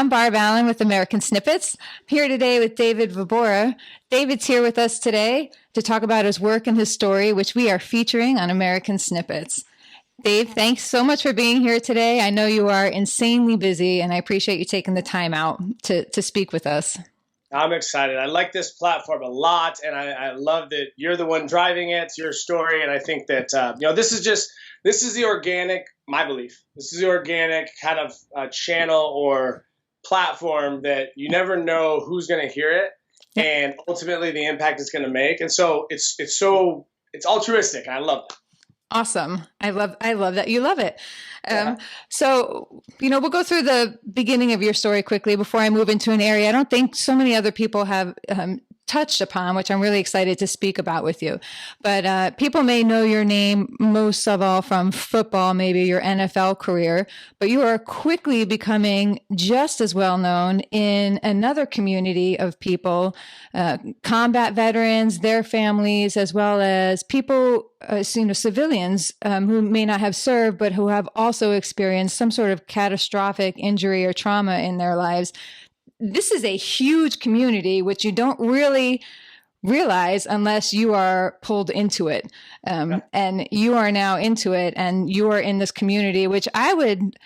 I'm Barb Allen with American Snippets. I'm here today with David Vobora. David's here with us today to talk about his work and his story, which we are featuring on American Snippets. Dave, thanks so much for being here today. I know you are insanely busy, and I appreciate you taking the time out to speak with us. I'm excited. I like this platform a lot, and I love that you're the one driving it. It's your story, and I think that this is the organic, my belief. This is the organic kind of channel or platform that you never know who's going to hear it, and ultimately the impact it's going to make. And so it's altruistic. And I love that. Awesome. I love that you love it. So, we'll go through the beginning of your story quickly before I move into an area I don't think so many other people have touched upon, which I'm really excited to speak about with you. But people may know your name most of all from football, maybe your NFL career, but you are quickly becoming just as well known in another community of people, combat veterans, their families, as well as people, civilians who may not have served, but who have also experienced some sort of catastrophic injury or trauma in their lives. This is a huge community, which you don't really realize unless you are pulled into it. And you are now into it, and you are in this community, which I would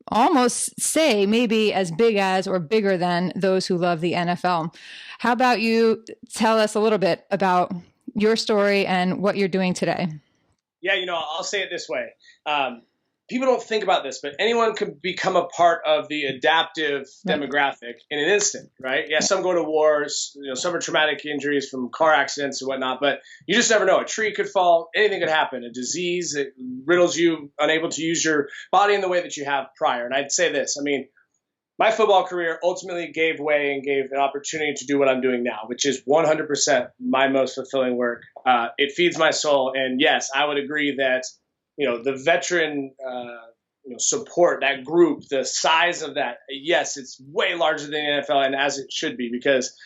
almost say maybe as big as or bigger than those who love the NFL. How about you tell us a little bit about your story and what you're doing today? Yeah, I'll say it this way. People don't think about this, but anyone could become a part of the adaptive demographic in an instant, right? Yeah, some go to wars, some are traumatic injuries from car accidents and whatnot, but you just never know. A tree could fall, anything could happen, a disease that riddles you, unable to use your body in the way that you have prior. And I'd say this, my football career ultimately gave way and gave an opportunity to do what I'm doing now, which is 100% my most fulfilling work. It feeds my soul. And yes, I would agree that the veteran, support, that group, the size of that, yes, it's way larger than the NFL, and as it should be, because,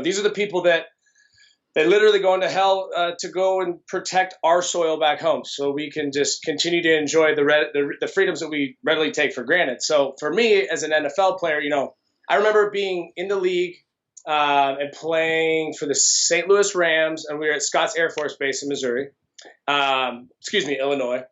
these are the people that they literally go into hell to go and protect our soil back home so we can just continue to enjoy the freedoms that we readily take for granted. So for me, as an NFL player, I remember being in the league and playing for the St. Louis Rams, and we were at Scotts Air Force Base in Missouri. Illinois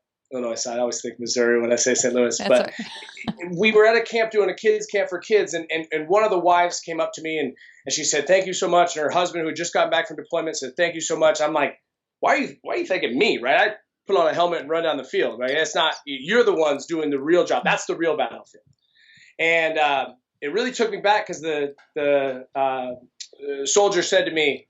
side. I always think Missouri when I say St. Louis. That's but right. We were at a camp doing a kids camp for kids, and one of the wives came up to me and she said, "Thank you so much." And her husband, who had just gotten back from deployment, said, "Thank you so much." I'm like, why are you thanking me, right? I put on a helmet and run down the field, right? It's not, you're the ones doing the real job. That's the real battlefield. And it really took me back because the soldier said to me,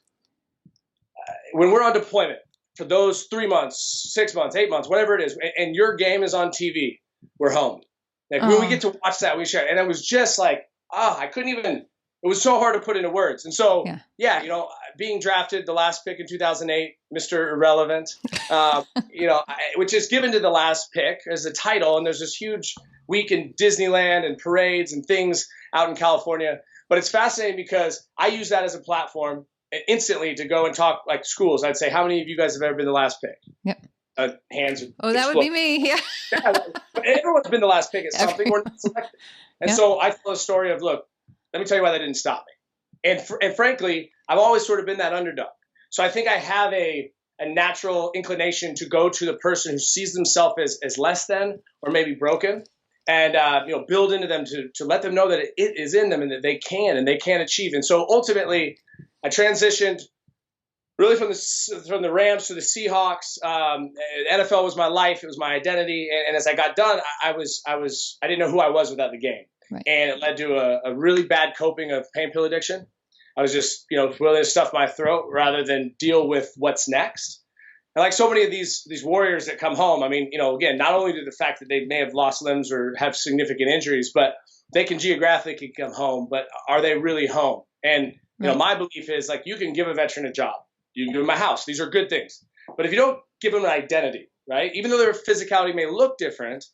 when we're on deployment, for those 3 months, 6 months, 8 months, whatever it is, and your game is on TV, we're home. Like when we get to watch that, we share. And it was just like, I couldn't even, it was so hard to put into words. And so, being drafted, the last pick in 2008, Mr. Irrelevant, which is given to the last pick as a title. And there's this huge week in Disneyland and parades and things out in California. But it's fascinating because I use that as a platform instantly to go and talk like schools. I'd say, how many of you guys have ever been the last pick? Yep. Hands. That would be me. Yeah. But everyone's been the last pick at something. We're not selected. And so I tell a story of, look, let me tell you why that didn't stop me. And frankly, I've always sort of been that underdog. So I think I have a natural inclination to go to the person who sees themselves as less than or maybe broken, and build into them to let them know that it is in them and that they can achieve. And so ultimately, I transitioned really from the Rams to the Seahawks. NFL was my life; it was my identity. And as I got done, I didn't know who I was without the game, right. And it led to a really bad coping of pain pill addiction. I was just willing to stuff my throat rather than deal with what's next. And like so many of these warriors that come home, again, not only do the fact that they may have lost limbs or have significant injuries, but they can geographically come home, but are they really home? And my belief is, like, you can give a veteran a job. You can give them a house. These are good things. But if you don't give them an identity, right, even though their physicality may look different,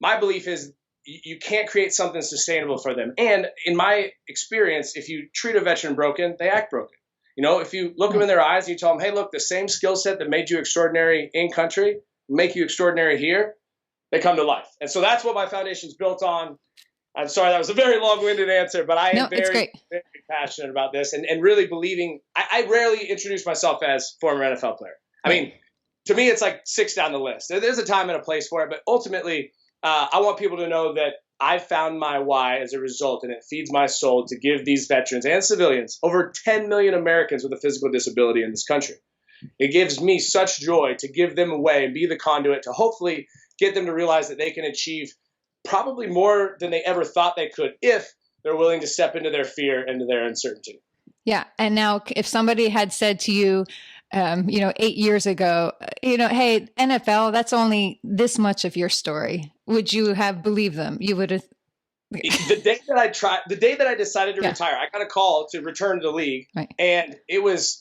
my belief is you can't create something sustainable for them. And in my experience, if you treat a veteran broken, they act broken. If you look them in their eyes and you tell them, hey, look, the same skill set that made you extraordinary in country will make you extraordinary here, they come to life. And so that's what my foundation is built on. I'm sorry, that was a very long-winded answer, but I am it's very, great. very passionate about this and really believing. I rarely introduce myself as former NFL player. I mean, to me, it's like 6 down the list. There's a time and a place for it, but ultimately, I want people to know that I found my why as a result, and it feeds my soul to give these veterans and civilians, over 10 million Americans with a physical disability in this country. It gives me such joy to give them away and be the conduit to hopefully get them to realize that they can achieve probably more than they ever thought they could if they're willing to step into their fear, into their uncertainty. Yeah. And now if somebody had said to you, 8 years ago, hey, NFL, that's only this much of your story, would you have believed them? You would have. The day that I decided to retire, I got a call to return to the league, and it was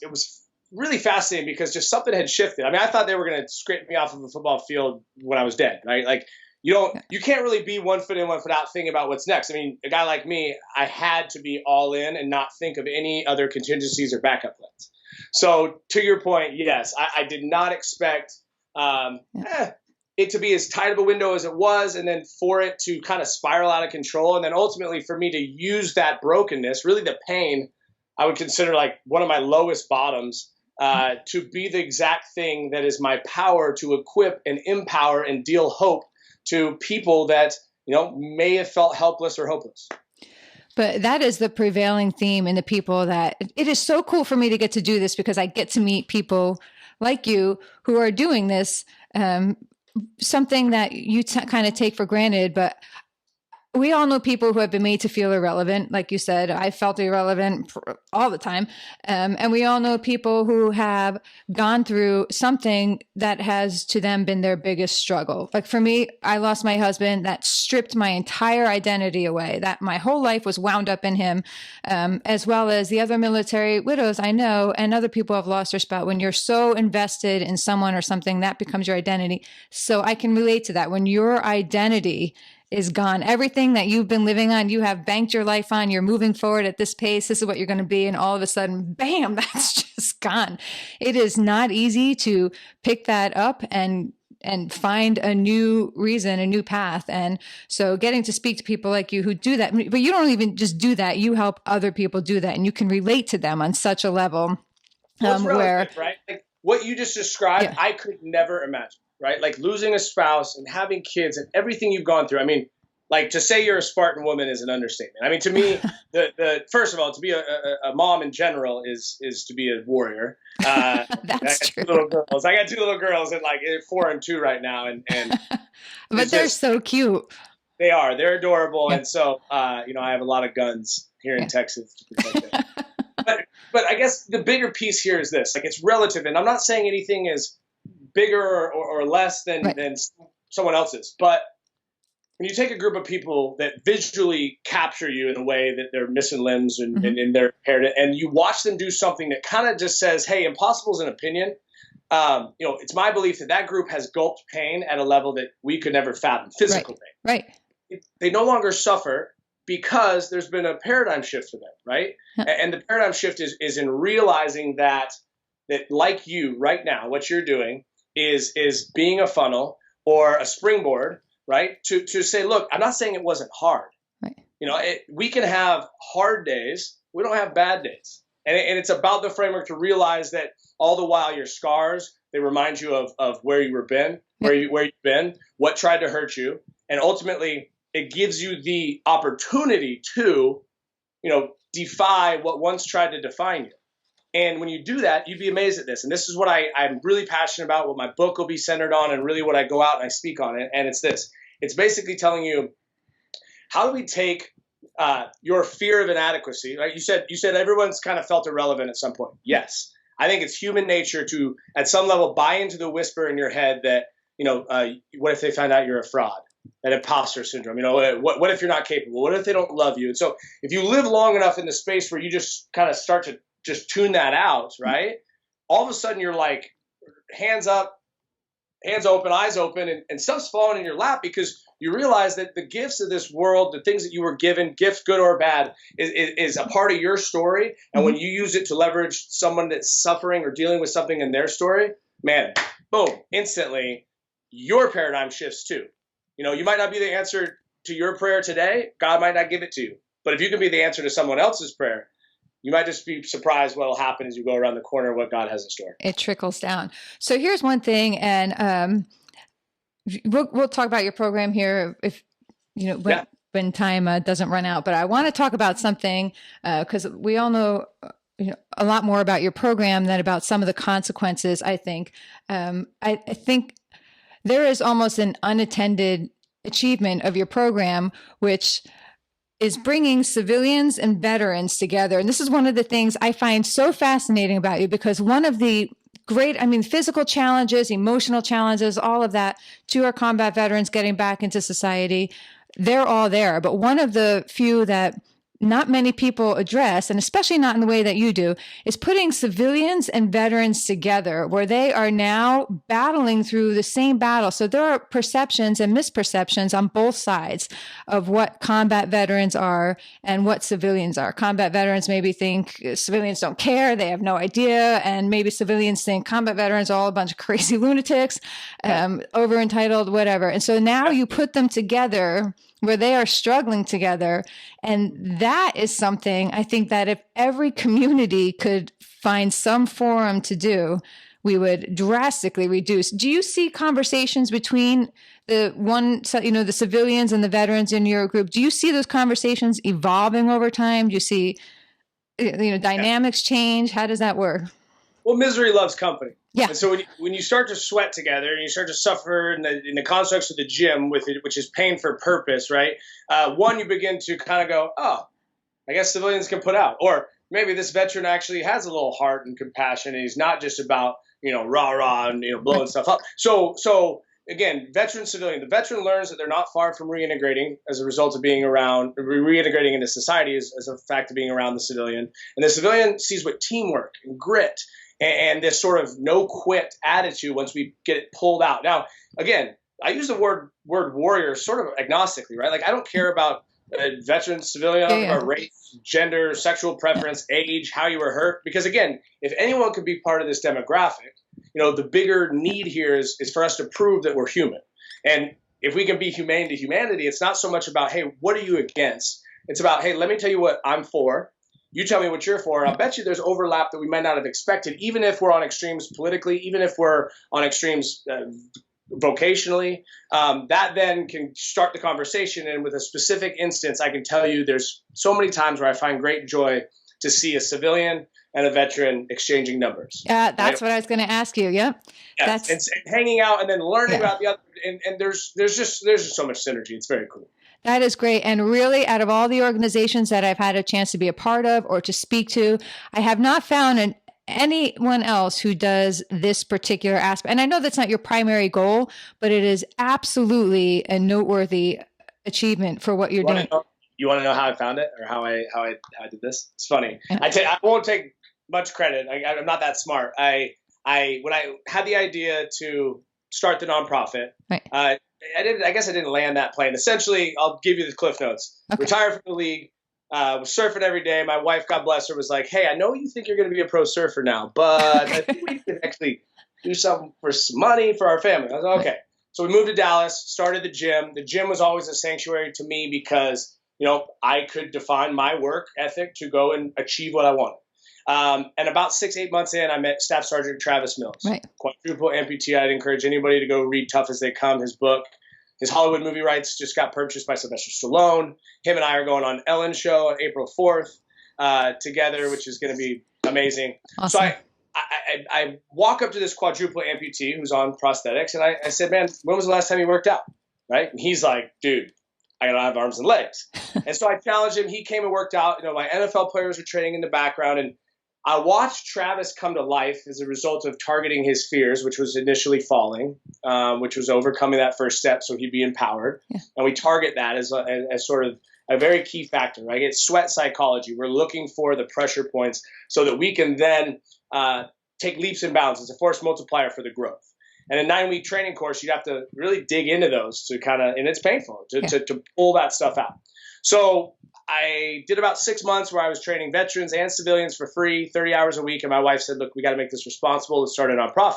really fascinating because just something had shifted. I mean, I thought they were going to scrape me off of the football field when I was dead, right? Like, you can't really be 1 foot in, 1 foot out thinking about what's next. I mean, a guy like me, I had to be all in and not think of any other contingencies or backup plans. So to your point, yes, I did not expect it to be as tight of a window as it was, and then for it to kind of spiral out of control. And then ultimately for me to use that brokenness, really the pain, I would consider like one of my lowest bottoms, to be the exact thing that is my power to equip and empower and deal hope to people that, may have felt helpless or hopeless. But that is the prevailing theme in the people that it is so cool for me to get to do this because I get to meet people like you who are doing this, something that you kind of take for granted, but we all know people who have been made to feel irrelevant. Like you said, I felt irrelevant all the time. And we all know people who have gone through something that has to them been their biggest struggle. Like for me, I lost my husband. That stripped my entire identity away. That my whole life was wound up in him, as well as the other military widows I know and other people have lost their spot. When you're so invested in someone or something, that becomes your identity. So I can relate to that. When your identity is gone. Everything that you've been living on, you have banked your life on, you're moving forward at this pace, this is what you're going to be. And all of a sudden, bam, that's just gone. It is not easy to pick that up and find a new reason, a new path. And so getting to speak to people like you who do that, but you don't even just do that. You help other people do that and you can relate to them on such a level where, right? Like what you just described, I could never imagine. Right? Like losing a spouse and having kids and everything you've gone through. I mean, like to say you're a Spartan woman is an understatement. I mean, to me, the first of all, to be a mom in general is to be a warrior. That's true. Little girls. I got 2 little girls and like 4 and 2 right now. And but they're so cute. They are. They're adorable. Yeah. And so, I have a lot of guns here in Texas to protect them. But I guess the bigger piece here is this, like it's relative. And I'm not saying anything is bigger or less than someone else's. But when you take a group of people that visually capture you in a way that they're missing limbs and they're impaired, and you watch them do something that kind of just says, hey, impossible is an opinion. It's my belief that group has gulped pain at a level that we could never fathom, physical pain. Right. They no longer suffer because there's been a paradigm shift for them, right? And the paradigm shift is in realizing that like you right now, what you're doing is being a funnel or a springboard, right? To say, look, I'm not saying it wasn't hard. Right. We can have hard days. We don't have bad days. And it's about the framework to realize that all the while your scars, they remind you of where you've been, what tried to hurt you. And ultimately it gives you the opportunity to, defy what once tried to define you. And when you do that, you'd be amazed at this. And this is what I'm really passionate about, what my book will be centered on, and really what I go out and I speak on it. And it's this. It's basically telling you, how do we take your fear of inadequacy, right? You said everyone's kind of felt irrelevant at some point. Yes. I think it's human nature to, at some level, buy into the whisper in your head that, what if they find out you're a fraud? That imposter syndrome, what if you're not capable? What if they don't love you? And so if you live long enough in the space where you just kind of start to just tune that out, right? All of a sudden you're like hands up, hands open, eyes open, and stuff's falling in your lap because you realize that the gifts of this world, the things that you were given, gifts good or bad, is a part of your story. And when you use it to leverage someone that's suffering or dealing with something in their story, man, boom, instantly your paradigm shifts too. You might not be the answer to your prayer today, God might not give it to you. But if you can be the answer to someone else's prayer, you might just be surprised what will happen as you go around the corner, what God has in store. It trickles down. So here's one thing, and we'll talk about your program here if when time doesn't run out. But I want to talk about something because we all know a lot more about your program than about some of the consequences. I think I think there is almost an unattended achievement of your program, which is bringing civilians and veterans together. And this is one of the things I find so fascinating about you, because one of the physical challenges, emotional challenges, all of that to our combat veterans getting back into society, they're all there. But one of the few that not many people address, and especially not in the way that you do, is putting civilians and veterans together where they are now battling through the same battle. So there are perceptions and misperceptions on both sides of what combat veterans are and what civilians are. Combat veterans maybe think civilians don't care, they have no idea, and maybe civilians think combat veterans are all a bunch of crazy lunatics, over entitled, whatever. And so now you put them together where they are struggling together. And that is something I think that if every community could find some forum to do, we would drastically reduce. Do you see conversations between the civilians and the veterans in your group? Do you see those conversations evolving over time? Do you see, dynamics change? How does that work? Well, misery loves company. Yeah. And so when you start to sweat together and you start to suffer in the constructs of the gym with it, which is pain for purpose, right? You begin to kind of go, oh, I guess civilians can put out. Or maybe this veteran actually has a little heart and compassion, and he's not just about, rah-rah and, blowing stuff up. So again, veteran, civilian, the veteran learns that they're not far from reintegrating as a result of being around, reintegrating into society as a fact of being around the civilian. And the civilian sees what teamwork and grit and this sort of no quit attitude once we get it pulled out. Now, again, I use the word warrior sort of agnostically, right? Like I don't care about veteran, civilian, or race, gender, sexual preference, age, how you were hurt. Because again, if anyone could be part of this demographic, the bigger need here is for us to prove that we're human. And if we can be humane to humanity, it's not so much about, hey, what are you against? It's about, hey, let me tell you what I'm for. You tell me what you're for. And I'll bet you there's overlap that we might not have expected, even if we're on extremes politically, even if we're on extremes vocationally. That then can start the conversation. And with a specific instance, I can tell you there's so many times where I find great joy to see a civilian and a veteran exchanging numbers. That's what I was going to ask you. Yep. Yes. And hanging out and then learning about the other. And there's just so much synergy. It's very cool. That is great. And really, out of all the organizations that I've had a chance to be a part of or to speak to, I have not found anyone else who does this particular aspect. And I know that's not your primary goal, but it is absolutely a noteworthy achievement for what you're doing. You want to know how I found it or how I did this? It's funny. I won't take much credit. I'm not that smart. When I had the idea to start the nonprofit, right. I guess I didn't land that plane. Essentially, I'll give you the cliff notes. Okay. Retired from the league, was surfing every day. My wife, God bless her, was like, hey, I know you think you're going to be a pro surfer now, but I think we can actually do something for some money for our family. I was like, okay. So we moved to Dallas, started the gym. The gym was always a sanctuary to me because, I could define my work ethic to go and achieve what I wanted. And about 6-8 months in, I met Staff Sergeant Travis Mills, right. Quadruple amputee. I'd encourage anybody to go read Tough as They Come, his book. His Hollywood movie rights just got purchased by Sylvester Stallone. Him and I are going on Ellen's show on April 4th together, which is going to be amazing. Awesome. So I walk up to this quadruple amputee who's on prosthetics, and I said, man, when was the last time you worked out? Right? And he's like, dude, I don't have arms and legs. And so I challenged him. He came and worked out. My NFL players were training in the background, and I watched Travis come to life as a result of targeting his fears, which was initially falling, which was overcoming that first step so he'd be empowered. Yeah. And we target that as sort of a very key factor, right? It's sweat psychology. We're looking for the pressure points so that we can then take leaps and bounds. It's a force multiplier for the growth. And a 9-week training course, you have to really dig into those to kind of, and it's painful to pull that stuff out. So I did about 6 months where I was training veterans and civilians for free, 30 hours a week. And my wife said, look, we got to make this responsible. Let's start a nonprofit.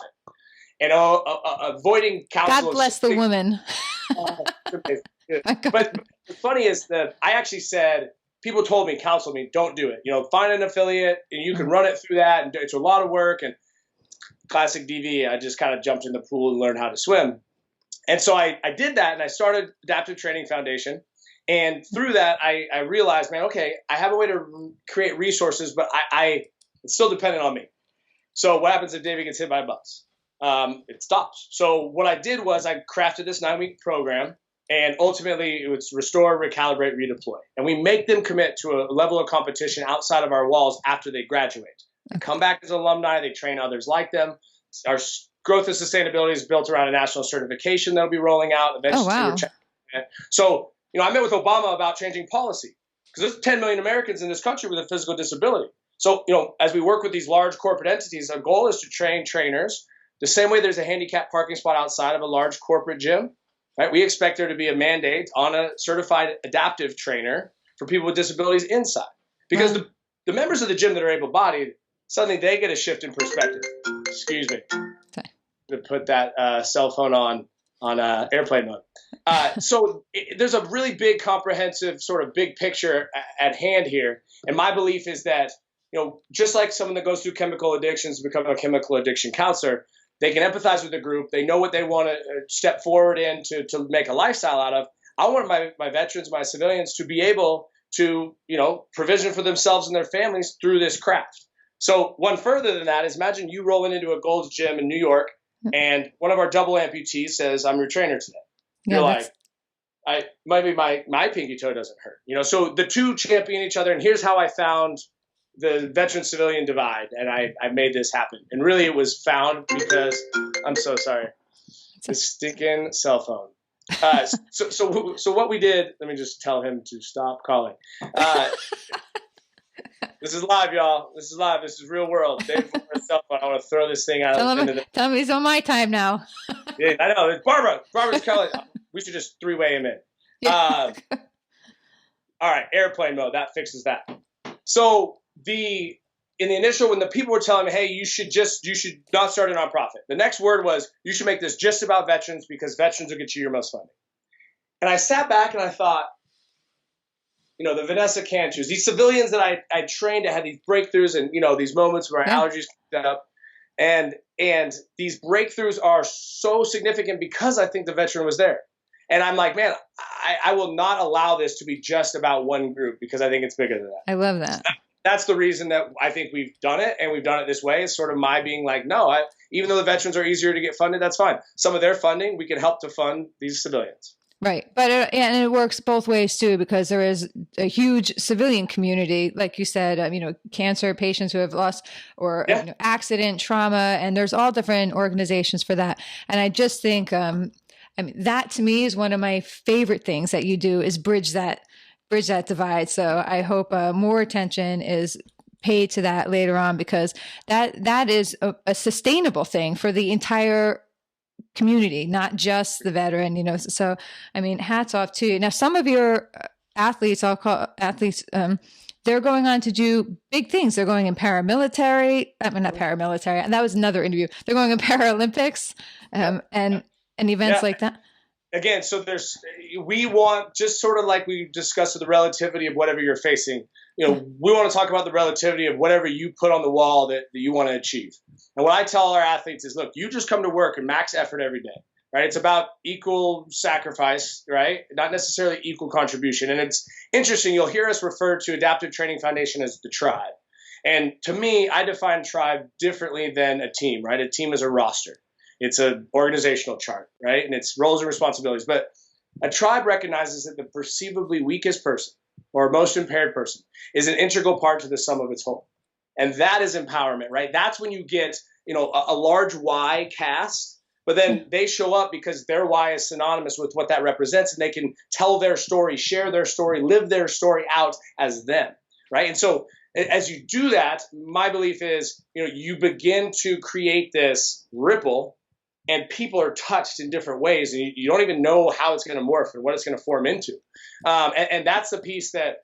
And avoiding counsel. God bless the woman. But what's funny is that I actually said, people told me, counseled me, don't do it. Find an affiliate and you can run it through that. And it's a lot of work. And classic DV, I just kind of jumped in the pool and learned how to swim. And so I did that, and I started Adaptive Training Foundation. And through that, I realized, man, okay, I have a way to create resources, but it's still dependent on me. So what happens if David gets hit by a bus? It stops. So what I did was I crafted this 9-week program, and ultimately it was restore, recalibrate, redeploy. And we make them commit to a level of competition outside of our walls after they graduate. They come back as alumni, they train others like them. Our growth and sustainability is built around a national certification that'll be rolling out eventually. Oh, wow. So, I met with Obama about changing policy, because there's 10 million Americans in this country with a physical disability. So, as we work with these large corporate entities, our goal is to train trainers the same way there's a handicapped parking spot outside of a large corporate gym, right? We expect there to be a mandate on a certified adaptive trainer for people with disabilities inside, because the members of the gym that are able-bodied, suddenly they get a shift in perspective. Excuse me. Okay. To put that cell phone on airplane mode. So there's a really big, comprehensive, sort of big picture at hand here. And my belief is that, just like someone that goes through chemical addictions to become a chemical addiction counselor, they can empathize with the group. They know what they want to step forward in to make a lifestyle out of. I want my veterans, my civilians, to be able to, provision for themselves and their families through this craft. So one further than that is, imagine you rolling into a Gold's Gym in New York, and one of our double amputees says, "I'm your trainer today." You're like, maybe my pinky toe doesn't hurt. So the two champion each other. And here's how I found the veteran civilian divide. And I made this happen. And really it was found because, I'm so sorry, the stinking cell phone. So what we did, let me just tell him to stop calling. This is live, y'all. This is live. This is real world. David Vobora cell phone. I want to throw this thing out. Tell him he's on my time now. Yeah, I know. It's Barbara's calling. We should just three-way him in. Yeah. All right, airplane mode. That fixes that. So in the initial, when the people were telling me, hey, you should not start a nonprofit, the next word was, you should make this just about veterans, because veterans will get you your most funding. And I sat back and I thought, the Vanessa Cantus, these civilians that I trained to have these breakthroughs and, these moments where allergies kicked up. And these breakthroughs are so significant because I think the veteran was there. And I'm like, man, I will not allow this to be just about one group, because I think it's bigger than that. I love that. That's the reason that I think we've done it, and we've done it this way. It's sort of my being like, no, even though the veterans are easier to get funded, that's fine. Some of their funding, we can help to fund these civilians. Right. But it works both ways too, because there is a huge civilian community, like you said, cancer patients who have lost or accident, trauma, and there's all different organizations for that. And I just think, that to me is one of my favorite things that you do, is bridge that divide. So I hope more attention is paid to that later on, because that is a sustainable thing for the entire community, not just the veteran, so, hats off to you. Now, some of your athletes, I'll call athletes, they're going on to do big things. They're going in paramilitary, not paramilitary. That was another interview. They're going in Paralympics, and events like that. Again, so we want, just sort of like we discussed, the relativity of whatever you're facing, we want to talk about the relativity of whatever you put on the wall that you want to achieve. And what I tell our athletes is, look, you just come to work and max effort every day, right? It's about equal sacrifice, right? Not necessarily equal contribution. And it's interesting, you'll hear us refer to Adaptive Training Foundation as the tribe. And to me, I define tribe differently than a team, right? A team is a roster. It's an organizational chart, right? And it's roles and responsibilities. But a tribe recognizes that the perceivably weakest person or most impaired person is an integral part to the sum of its whole. And that is empowerment, right? That's when you get, a large Y cast, but then they show up because their why is synonymous with what that represents, and they can tell their story, share their story, live their story out as them, right? And so as you do that, my belief is, you begin to create this ripple, and people are touched in different ways, and you don't even know how it's going to morph and what it's going to form into. And that's the piece that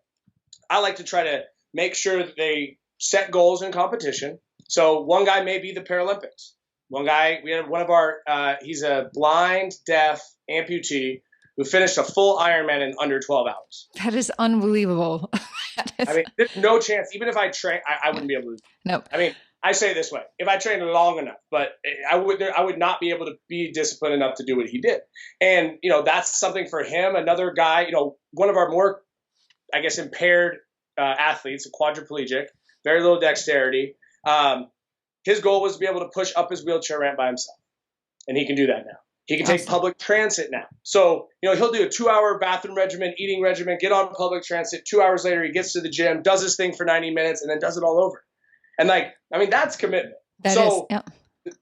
I like to try to make sure that they set goals in competition. So one guy may be the Paralympics. One guy, we had one of our, he's a blind, deaf amputee who finished a full Ironman in under 12 hours. That is unbelievable. I mean, there's no chance. Even if I train, I wouldn't be able to. Nope. I mean, I say it this way: if I trained long enough, but I would not be able to be disciplined enough to do what he did. And that's something for him. Another guy, one of our more, I guess, impaired athletes, a quadriplegic, very little dexterity. His goal was to be able to push up his wheelchair ramp by himself, and he can do that now. He can take public transit now. So, he'll do a 2-hour bathroom regimen, eating regimen, get on public transit. 2 hours later, he gets to the gym, does his thing for 90 minutes, and then does it all over. And that's commitment. The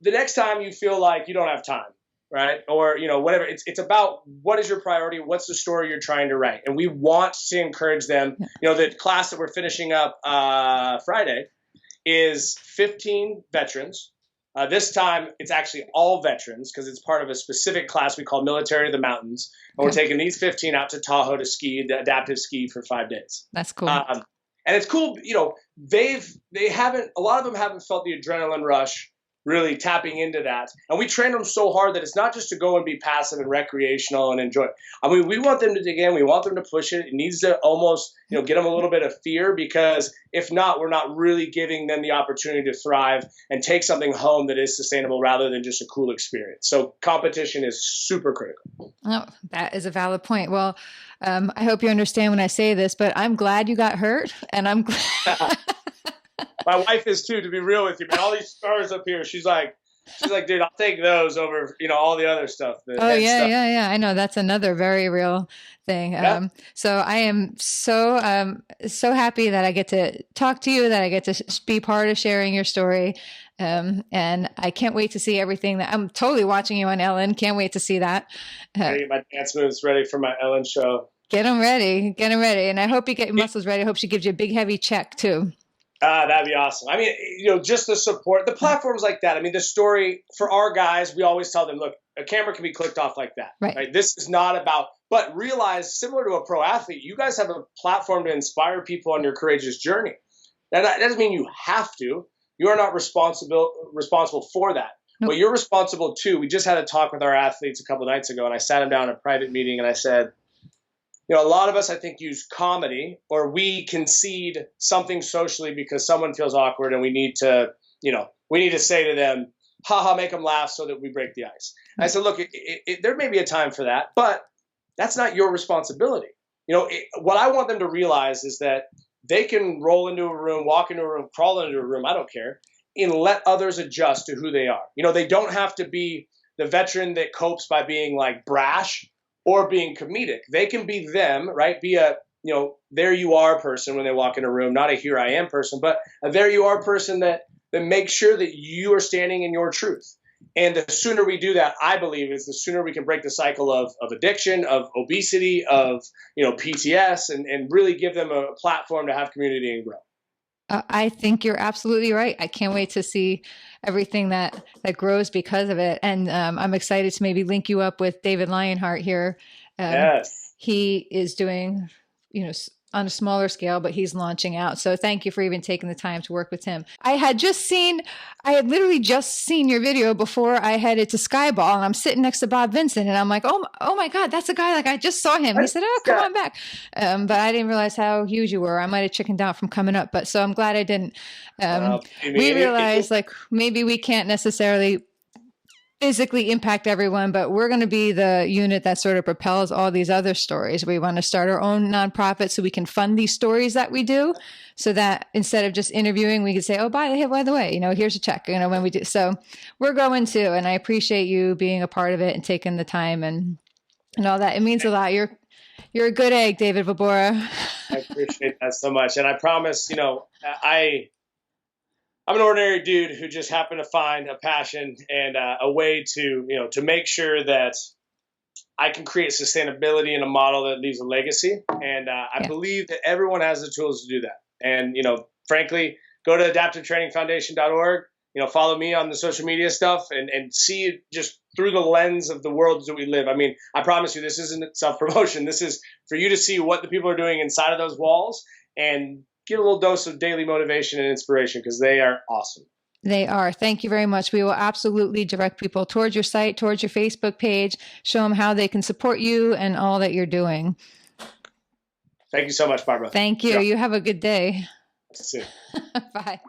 next time you feel like you don't have time, right? Or, whatever, it's about what is your priority? What's the story you're trying to write? And we want to encourage them. The class that we're finishing up Friday is 15 veterans. This time, it's actually all veterans because it's part of a specific class we call Military of the Mountains. And we're taking these 15 out to Tahoe to ski, the adaptive ski for 5 days. That's cool. And it's cool, a lot of them haven't felt the adrenaline rush really tapping into that. And we train them so hard that it's not just to go and be passive and recreational and enjoy. I mean, we want them to dig in. We want them to push it. It needs to almost, get them a little bit of fear, because if not, we're not really giving them the opportunity to thrive and take something home that is sustainable rather than just a cool experience. So competition is super critical. Oh, that is a valid point. Well, I hope you understand when I say this, but I'm glad you got hurt, and I'm glad. My wife is too, to be real with you, man. All these scars up here, she's like, dude, I'll take those over, all the other stuff. Yeah. I know that's another very real thing. Yeah. So I am so happy that I get to talk to you, that I get to be part of sharing your story. And I can't wait to see everything that I'm totally watching you on Ellen. Can't wait to see that. Get my dance moves ready for my Ellen show. Get them ready. And I hope you get your muscles ready. I hope she gives you a big, heavy check too. That'd be awesome. I mean, just the support, the platforms like that. I mean, the story for our guys, we always tell them, look, a camera can be clicked off like that. Right? This is not about, but realize, similar to a pro athlete, you guys have a platform to inspire people on your courageous journey. And that doesn't mean you have to. You are not responsible for that. Nope. But you're responsible too. We just had a talk with our athletes a couple of nights ago, and I sat them down in a private meeting, and I said, a lot of us, I think, use comedy, or we concede something socially because someone feels awkward, and we need to say to them, haha, make them laugh so that we break the ice. And I said, look, there may be a time for that, but that's not your responsibility. What I want them to realize is that they can roll into a room, walk into a room, crawl into a room, I don't care, and let others adjust to who they are. They don't have to be the veteran that copes by being like brash or being comedic. They can be them, right? Be a, there you are person when they walk in a room, not a here I am person, but a there you are person that makes sure that you are standing in your truth. And the sooner we do that, I believe, is the sooner we can break the cycle of addiction, of obesity, of, PTS, and really give them a platform to have community and grow. I think you're absolutely right. I can't wait to see everything that grows because of it. And I'm excited to maybe link you up with David Lionheart here. Yes. He is doing, on a smaller scale, but he's launching out. So thank you for even taking the time to work with him. I had literally just seen your video before I headed to Skyball, and I'm sitting next to Bob Vincent, and I'm like, oh my God, that's a guy, like I just saw him. He said, oh, come on back. But I didn't realize how huge you were. I might've chickened out from coming up, but so I'm glad I didn't. We realized like maybe we can't necessarily physically impact everyone, but we're going to be the unit that sort of propels all these other stories. We want to start our own nonprofit so we can fund these stories that we do, so that instead of just interviewing, we can say, oh, by the way, here's a check, when we do. So we're going to, and I appreciate you being a part of it and taking the time and all that. It means a lot. You're a good egg, David Vobora. I appreciate that so much. And I promise, I'm an ordinary dude who just happened to find a passion and a way to make sure that I can create sustainability in a model that leaves a legacy. And I believe that everyone has the tools to do that. And, frankly, go to adaptivetrainingfoundation.org, follow me on the social media stuff and see it just through the lens of the worlds that we live. I mean, I promise you, this isn't self-promotion. This is for you to see what the people are doing inside of those walls and get a little dose of daily motivation and inspiration, because they are awesome. They are. Thank you very much. We will absolutely direct people towards your site, towards your Facebook page, show them how they can support you and all that you're doing. Thank you so much, Barbara. Thank you. You have a good day. See you. Bye.